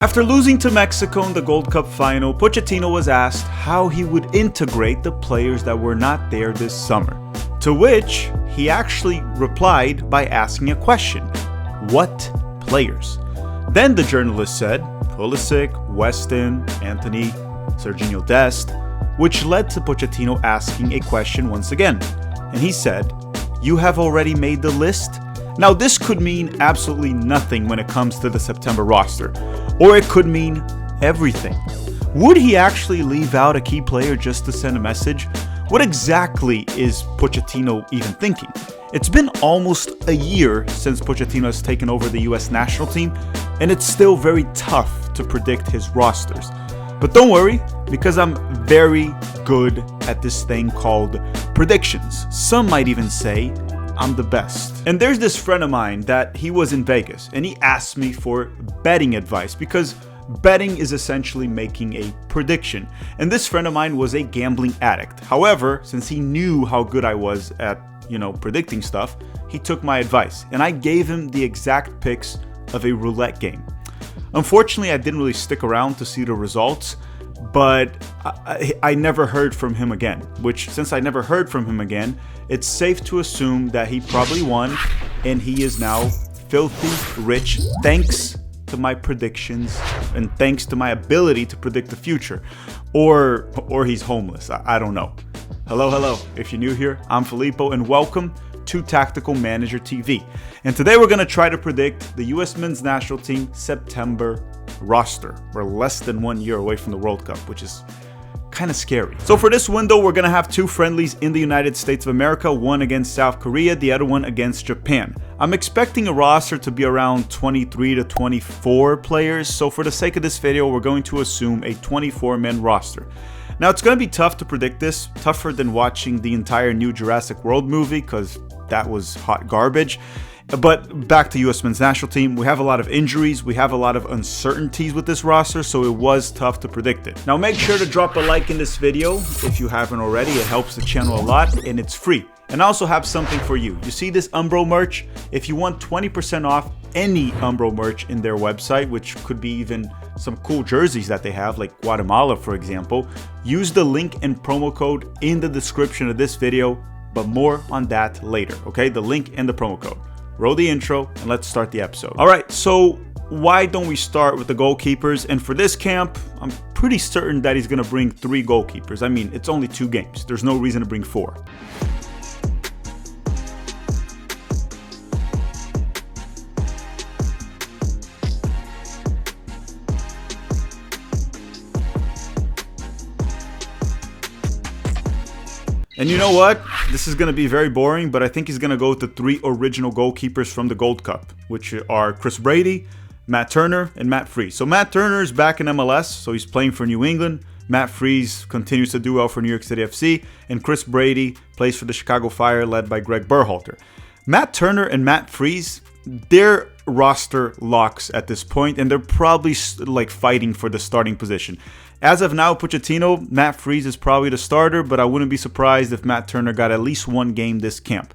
After losing to Mexico in the Gold Cup final, Pochettino was asked how he would integrate the players that were not there this summer. To which he actually replied by asking a question: what players? Then the journalist said Pulisic, Weston, Antony, Serginho Dest, which led to Pochettino asking a question once again. And he said, "You have already made the list?" Now this could mean absolutely nothing when it comes to the September roster, or it could mean everything. Would he actually leave out a key player just to send a message? What exactly is Pochettino even thinking? It's been almost a year since Pochettino has taken over the US national team, and it's still very tough to predict his rosters. But don't worry, because I'm very good at this thing called predictions. Some might even say I'm the best. And there's this friend of mine that he was in Vegas and he asked me for betting advice, because betting is essentially making a prediction. And this friend of mine was a gambling addict. However, since he knew how good I was at, predicting stuff, he took my advice and I gave him the exact picks of a roulette game. Unfortunately, I didn't really stick around to see the results, but I never heard from him again, which, since I never heard from him again, it's safe to assume that he probably won and he is now filthy rich thanks to my predictions and thanks to my ability to predict the future. Or he's homeless. I don't know. Hello. If you're new here, I'm Filippo and welcome to Tactical Manager TV. And today we're going to try to predict the US men's national team September roster. We're less than 1 year away from the World Cup, which is kind of scary. So for this window, we're going to have two friendlies in the United States of America, one against South Korea, the other one against Japan. I'm expecting a roster to be around 23 to 24 players, so for the sake of this video, we're going to assume a 24-man roster. Now, it's going to be tough to predict this, tougher than watching the entire new Jurassic World movie, because that was hot garbage. But back to US men's national team, we have a lot of injuries, we have a lot of uncertainties with this roster, so it was tough to predict it. Now make sure to drop a like in this video if you haven't already. It helps the channel a lot and it's free. And I also have something for you. You see this Umbro merch? If you want 20% off any Umbro merch in their website, which could be even some cool jerseys that they have, like Guatemala for example, use the link and promo code in the description of this video, but more on that later, okay? The link and the promo code. Roll the intro and let's start the episode. All right, so why don't we start with the goalkeepers? And for this camp, I'm pretty certain that he's going to bring 3 goalkeepers. I mean, it's only 2 games. There's no reason to bring 4. And you know what? This is going to be very boring, but I think he's going to go with the 3 original goalkeepers from the Gold Cup, which are Chris Brady, Matt Turner, and Matt Freese. So Matt Turner is back in MLS, so he's playing for New England. Matt Freese continues to do well for New York City FC, and Chris Brady plays for the Chicago Fire, led by Greg Berhalter. Matt Turner and Matt Freese, they're roster locks at this point, and they're probably like fighting for the starting position. As of now, Pochettino, Matt Freese is probably the starter, but I wouldn't be surprised if Matt Turner got at least 1 game this camp.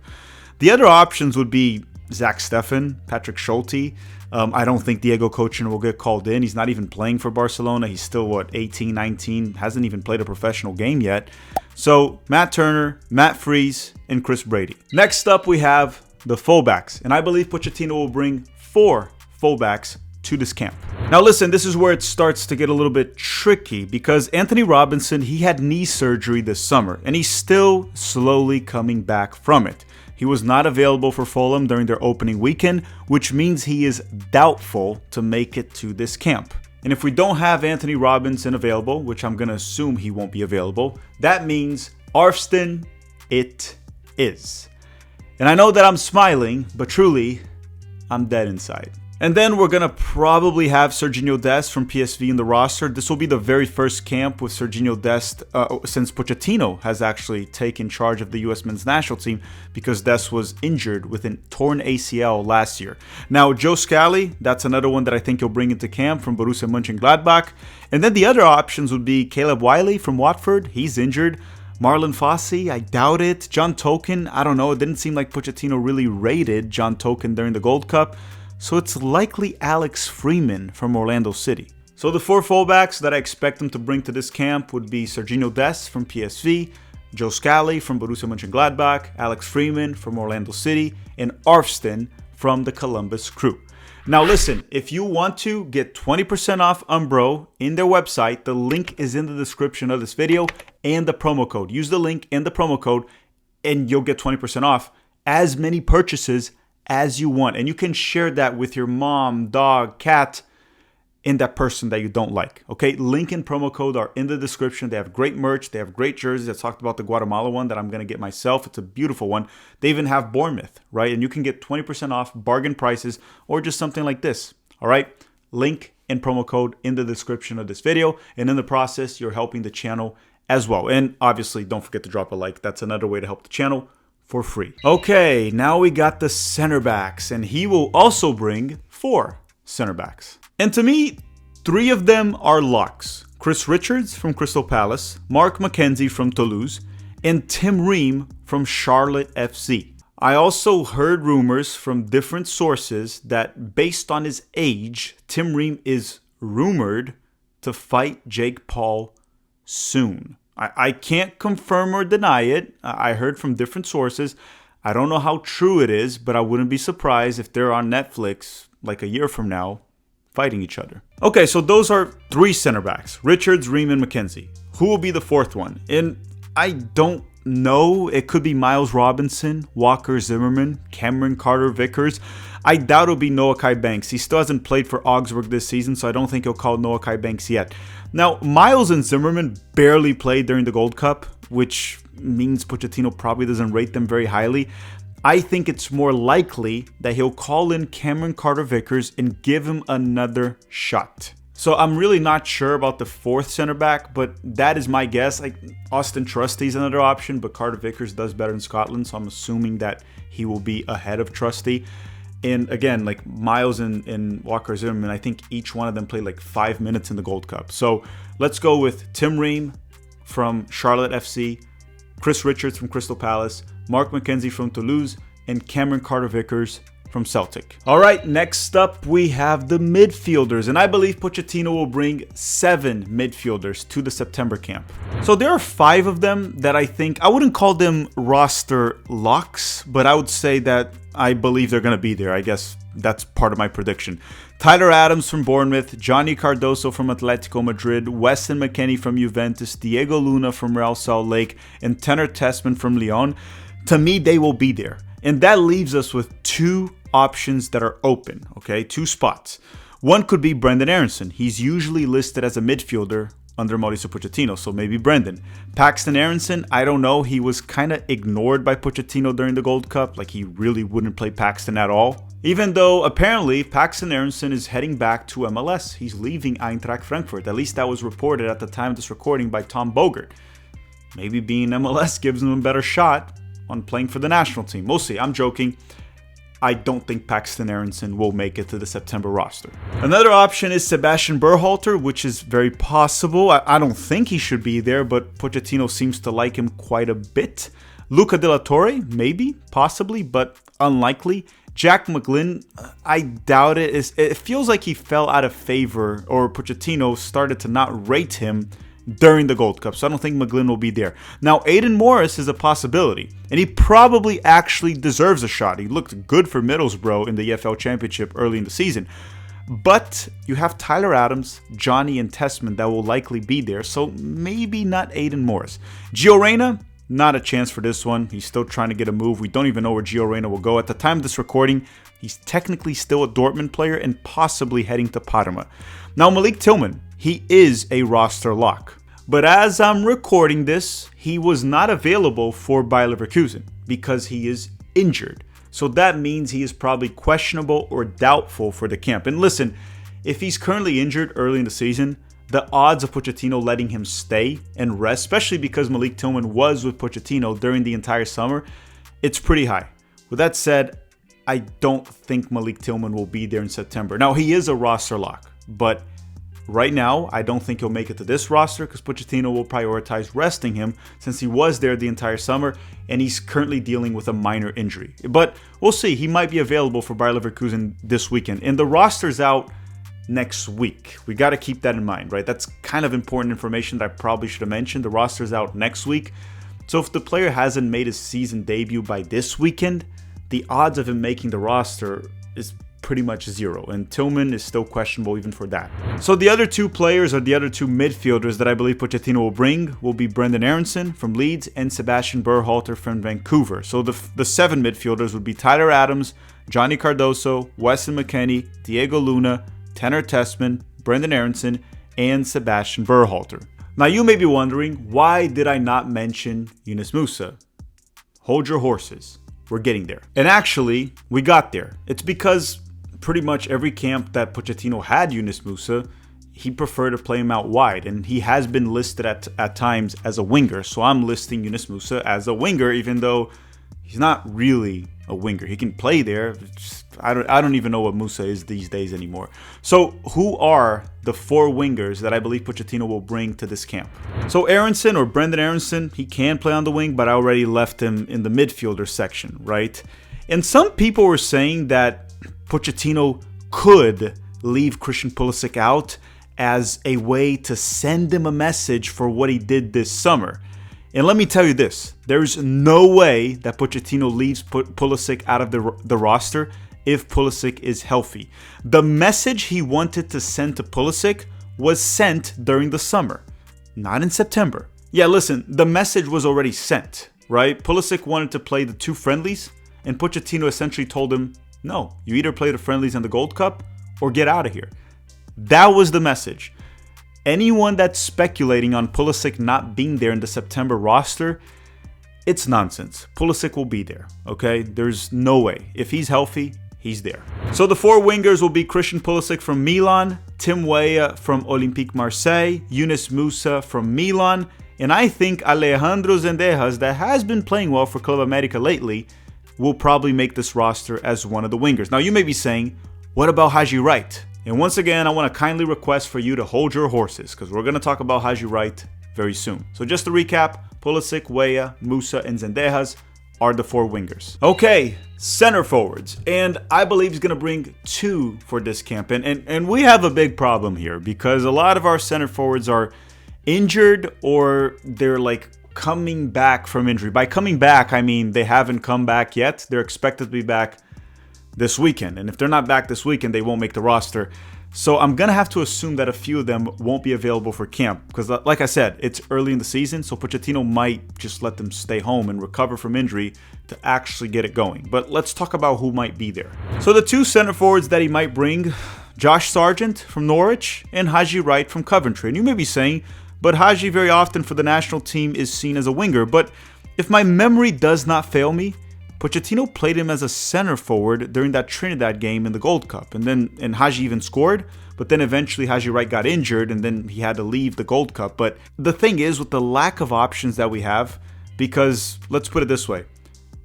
The other options would be Zach Steffen, Patrick Schulte. I don't think Diego Cochran will get called in. He's not even playing for Barcelona. He's still, 18, 19, hasn't even played a professional game yet. So Matt Turner, Matt Freese, and Chris Brady. Next up, we have the fullbacks, and I believe Pochettino will bring 4 fullbacks to this camp. Now listen, this is where it starts to get a little bit tricky, because Anthony Robinson, he had knee surgery this summer and he's still slowly coming back from it. He was not available for Fulham during their opening weekend, which means he is doubtful to make it to this camp. And if we don't have Anthony Robinson available, which I'm going to assume he won't be available, that means Arfston it is. And I know that I'm smiling, but truly, I'm dead inside. And then we're going to probably have Serginho Dest from PSV in the roster. This will be the very first camp with Serginho Dest since Pochettino has actually taken charge of the US men's national team, because Dest was injured with a torn ACL last year. Now, Joe Scally, that's another one that I think he'll bring into camp from Borussia Mönchengladbach. And then the other options would be Caleb Wiley from Watford. He's injured. Marlon Fossey, I doubt it. John Token, I don't know. It didn't seem like Pochettino really rated John Token during the Gold Cup. So it's likely Alex Freeman from Orlando City. So the 4 fullbacks that I expect him to bring to this camp would be Serginho Dest from PSV, Joe Scally from Borussia Mönchengladbach, Alex Freeman from Orlando City, and Arfsten from the Columbus Crew. Now listen, if you want to get 20% off Umbro in their website, the link is in the description of this video and the promo code. Use the link and the promo code and you'll get 20% off as many purchases as you want. And you can share that with your mom, dog, cat, and that person that you don't like. Okay, link and promo code are in the description. They have great merch. They have great jerseys. I talked about the Guatemala one that I'm going to get myself. It's a beautiful one. They even have Bournemouth, right? And you can get 20% off, bargain prices, or just something like this. All right, link and promo code in the description of this video. And in the process, you're helping the channel as well. And obviously, don't forget to drop a like. That's another way to help the channel for free. Okay, now we got the center backs, and he will also bring 4 center backs. And to me, 3 of them are locks. Chris Richards from Crystal Palace, Mark McKenzie from Toulouse, and Tim Ream from Charlotte FC. I also heard rumors from different sources that based on his age, Tim Ream is rumored to fight Jake Paul soon. I can't confirm or deny it. I heard from different sources. I don't know how true it is, but I wouldn't be surprised if they're on Netflix like a year from now fighting each other. Okay, so those are 3 center backs, Richards, Ream, and McKenzie. Who will be the 4th one? And I don't know. It could be Miles Robinson, Walker Zimmerman, Cameron Carter-Vickers. I doubt it'll be Noah Kai Banks. He still hasn't played for Augsburg this season, so I don't think he'll call Noah Kai Banks yet. Now, Miles and Zimmerman barely played during the Gold Cup, which means Pochettino probably doesn't rate them very highly. I think it's more likely that he'll call in Cameron Carter-Vickers and give him another shot. So I'm really not sure about the 4th center back, but that is my guess. Like Austin Trusty is another option, but Carter-Vickers does better in Scotland, so I'm assuming that he will be ahead of Trusty. And again, like Miles and Walker Zimmerman, I think each one of them played like 5 minutes in the Gold Cup. So let's go with Tim Ream from Charlotte FC, Chris Richards from Crystal Palace, Mark McKenzie from Toulouse, and Cameron Carter-Vickers from Celtic. All right, next up we have the midfielders, and I believe Pochettino will bring 7 midfielders to the September camp. So there are 5 of them that I think, I wouldn't call them roster locks, but I would say that I believe they're going to be there. I guess that's part of my prediction. Tyler Adams from Bournemouth, Johnny Cardoso from Atletico Madrid, Weston McKennie from Juventus, Diego Luna from Real Salt Lake, and Tanner Tessman from Lyon. To me, they will be there. And that leaves us with 2 options that are open, okay? 2 spots. One could be Brendan Aronson. He's usually listed as a midfielder under Mauricio Pochettino, so maybe Brendan. Paxton Aronson, I don't know. He was kind of ignored by Pochettino during the Gold Cup. Like, he really wouldn't play Paxton at all. Even though, apparently, Paxton Aronson is heading back to MLS. He's leaving Eintracht Frankfurt. At least that was reported at the time of this recording by Tom Bogert. Maybe being MLS gives him a better shot on playing for the national team. We'll see. I'm joking. I don't think Paxton Aronson will make it to the September roster. Another option is Sebastian Berhalter, which is very possible. I don't think he should be there, but Pochettino seems to like him quite a bit. Luca De La Torre, maybe, possibly, but unlikely. Jack McGlynn, I doubt it. It feels like he fell out of favor, or Pochettino started to not rate him during the Gold Cup, so I don't think McGlynn will be there. Now, Aidan Morris is a possibility, and he probably actually deserves a shot. He looked good for Middlesbrough in the EFL Championship early in the season. But you have Tyler Adams, Johnny, and Tessman that will likely be there, so maybe not Aidan Morris. Gio Reyna, not a chance for this one. He's still trying to get a move. We don't even know where Gio Reyna will go. At the time of this recording, he's technically still a Dortmund player and possibly heading to Parma. Now, Malik Tillman, he is a roster lock. But as I'm recording this, he was not available for Bayer Leverkusen because he is injured. So that means he is probably questionable or doubtful for the camp. And listen, if he's currently injured early in the season, the odds of Pochettino letting him stay and rest, especially because Malik Tillman was with Pochettino during the entire summer, it's pretty high. With that said, I don't think Malik Tillman will be there in September. Now, he is a roster lock, but right now, I don't think he'll make it to this roster because Pochettino will prioritize resting him since he was there the entire summer and he's currently dealing with a minor injury. But we'll see. He might be available for Bayer Leverkusen this weekend. And the roster's out next week. We got to keep that in mind, right? That's kind of important information that I probably should have mentioned. The roster's out next week. So if the player hasn't made his season debut by this weekend, the odds of him making the roster is pretty much zero, and Tillman is still questionable even for that. So the other two players, or the other two midfielders that I believe Pochettino will bring, will be Brenden Aaronson from Leeds and Sebastian Berhalter from Vancouver. So the 7 midfielders would be Tyler Adams, Johnny Cardoso, Weston McKennie, Diego Luna, Tanner Tessman, Brenden Aaronson, and Sebastian Berhalter. Now you may be wondering, why did I not mention Yunus Musah? Hold your horses. We're getting there. And actually, we got there. It's because pretty much every camp that Pochettino had Yunus Musah, he preferred to play him out wide, and he has been listed at times as a winger. So I'm listing Yunus Musah as a winger, even though he's not really a winger. He can play there. I don't even know what Musah is these days anymore. So who are the 4 wingers that I believe Pochettino will bring to this camp? So Aaronson, or Brenden Aaronson, he can play on the wing, but I already left him in the midfielder section, right? And some people were saying that Pochettino could leave Christian Pulisic out as a way to send him a message for what he did this summer. And let me tell you this, there's no way that Pochettino leaves Pulisic out of the roster if Pulisic is healthy. The message he wanted to send to Pulisic was sent during the summer, not in September. Yeah, listen, the message was already sent, right? Pulisic wanted to play the 2 friendlies, and Pochettino essentially told him, no, you either play the friendlies in the Gold Cup or get out of here. That was the message. Anyone that's speculating on Pulisic not being there in the September roster, it's nonsense. Pulisic will be there, okay? There's no way. If he's healthy, he's there. So the 4 wingers will be Christian Pulisic from Milan, Tim Weah from Olympique Marseille, Yunus Musah from Milan, and I think Alejandro Zendejas, that has been playing well for Club America lately, will probably make this roster as one of the wingers. Now you may be saying, what about Haji Wright? And once again, I want to kindly request for you to hold your horses, because we're going to talk about Haji Wright very soon. So just to recap, Pulisic, Weah, Musah, and Zendejas are the 4 wingers. Okay, center forwards. And I believe he's going to bring 2 for this camp. And we have a big problem here, because a lot of our center forwards are injured, or they're like coming back from injury. By coming back, I mean they haven't come back yet. They're expected to be back this weekend. And if they're not back this weekend, they won't make the roster. So I'm going to have to assume that a few of them won't be available for camp. Because like I said, it's early in the season, so Pochettino might just let them stay home and recover from injury to actually get it going. But let's talk about who might be there. So the 2 center forwards that he might bring, Josh Sargent from Norwich and Haji Wright from Coventry. And you may be saying, but Haji very often for the national team is seen as a winger. But if my memory does not fail me, Pochettino played him as a center forward during that Trinidad game in the Gold Cup. And Haji even scored, but then eventually Haji Wright got injured and then he had to leave the Gold Cup. But the thing is, with the lack of options that we have, because let's put it this way,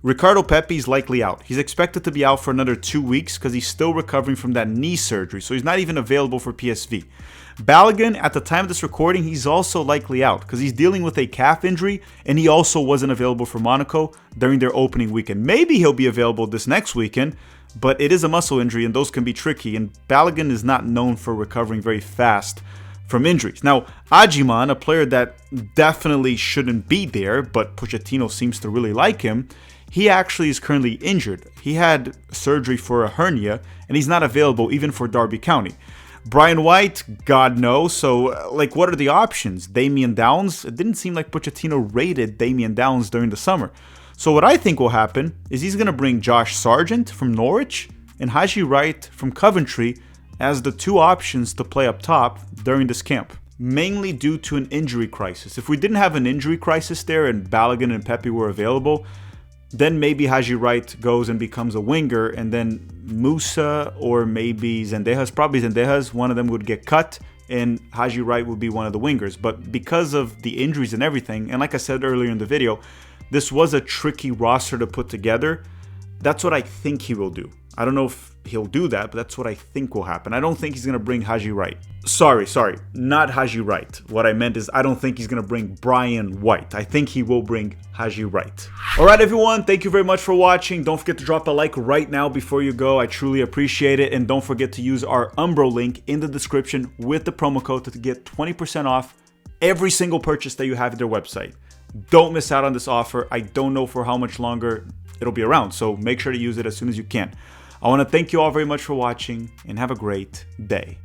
Ricardo Pepi is likely out. He's expected to be out for another 2 weeks because he's still recovering from that knee surgery, so he's not even available for PSV. Balogun, at the time of this recording, he's also likely out because he's dealing with a calf injury, and he also wasn't available for Monaco during their opening weekend. Maybe he'll be available this next weekend, but it is a muscle injury, and those can be tricky, and Balogun is not known for recovering very fast from injuries. Now, Ajiman, a player that definitely shouldn't be there, but Pochettino seems to really like him, he actually is currently injured. He had surgery for a hernia, and he's not available even for Derby County. Brian White, God knows. So, what are the options? Damian Downs? It didn't seem like Pochettino rated Damian Downs during the summer. So what I think will happen is he's going to bring Josh Sargent from Norwich and Haji Wright from Coventry as the 2 options to play up top during this camp, mainly due to an injury crisis. If we didn't have an injury crisis there and Balogun and Pepi were available, then maybe Haji Wright goes and becomes a winger, and then Musah or maybe Zendejas, probably Zendejas, one of them would get cut, and Haji Wright would be one of the wingers. But because of the injuries and everything, and like I said earlier in the video, this was a tricky roster to put together. That's what I think he will do. I don't know if he'll do that, but that's what I think will happen. I don't think he's going to bring Haji Wright. Sorry, not Haji Wright. What I meant is I don't think he's going to bring Brian White. I think he will bring Haji Wright. All right, everyone. Thank you very much for watching. Don't forget to drop a like right now before you go. I truly appreciate it. And don't forget to use our Umbro link in the description with the promo code to get 20% off every single purchase that you have at their website. Don't miss out on this offer. I don't know for how much longer it'll be around, so make sure to use it as soon as you can. I want to thank you all very much for watching and have a great day.